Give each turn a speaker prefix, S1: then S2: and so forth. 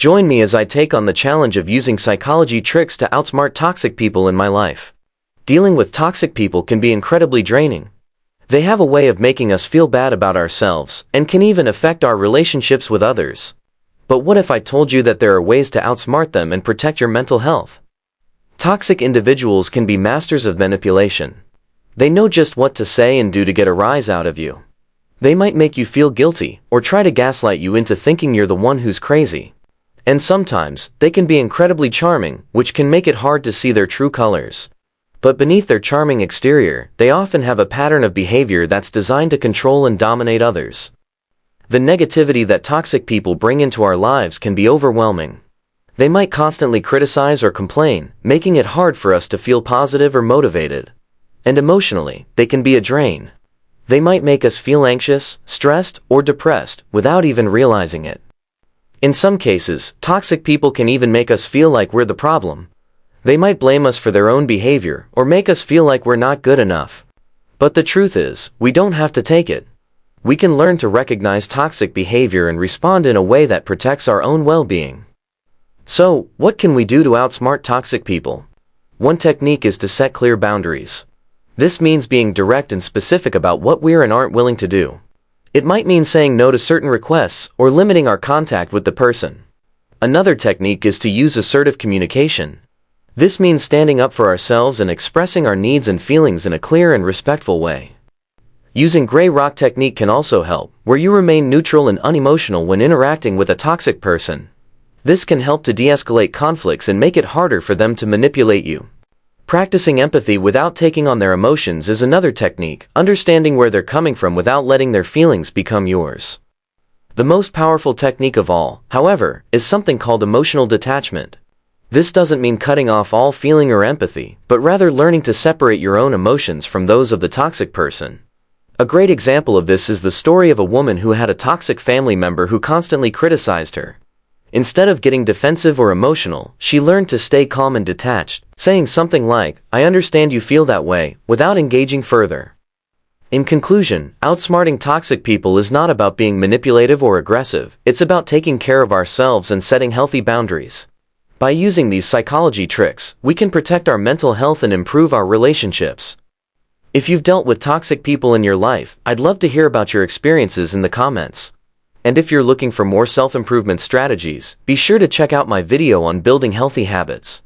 S1: Join me as I take on the challenge of using psychology tricks to outsmart toxic people in my life. Dealing with toxic people can be incredibly draining. They have a way of making us feel bad about ourselves, and can even affect our relationships with others. But what if I told you that there are ways to outsmart them and protect your mental health? Toxic individuals can be masters of manipulation. They know just what to say and do to get a rise out of you. They might make you feel guilty, or try to gaslight you into thinking you're the one who's crazy. And sometimes, they can be incredibly charming, which can make it hard to see their true colors. But beneath their charming exterior, they often have a pattern of behavior that's designed to control and dominate others. The negativity that toxic people bring into our lives can be overwhelming. They might constantly criticize or complain, making it hard for us to feel positive or motivated. And emotionally, they can be a drain. They might make us feel anxious, stressed, or depressed, without even realizing it. In some cases, toxic people can even make us feel like we're the problem. They might blame us for their own behavior, or make us feel like we're not good enough. But the truth is, we don't have to take it. We can learn to recognize toxic behavior and respond in a way that protects our own well-being. So, what can we do to outsmart toxic people? One technique is to set clear boundaries. This means being direct and specific about what we're and aren't willing to do. It might mean saying no to certain requests, or limiting our contact with the person. Another technique is to use assertive communication. This means standing up for ourselves and expressing our needs and feelings in a clear and respectful way. Using gray rock technique can also help, where you remain neutral and unemotional when interacting with a toxic person. This can help to de-escalate conflicts and make it harder for them to manipulate you. Practicing empathy without taking on their emotions is another technique, understanding where they're coming from without letting their feelings become yours. The most powerful technique of all, however, is something called emotional detachment. This doesn't mean cutting off all feeling or empathy, but rather learning to separate your own emotions from those of the toxic person. A great example of this is the story of a woman who had a toxic family member who constantly criticized her. Instead of getting defensive or emotional, she learned to stay calm and detached, saying something like, "I understand you feel that way," without engaging further. In conclusion, outsmarting toxic people is not about being manipulative or aggressive, it's about taking care of ourselves and setting healthy boundaries. By using these psychology tricks, we can protect our mental health and improve our relationships. If you've dealt with toxic people in your life, I'd love to hear about your experiences in the comments. And if you're looking for more self-improvement strategies, be sure to check out my video on building healthy habits.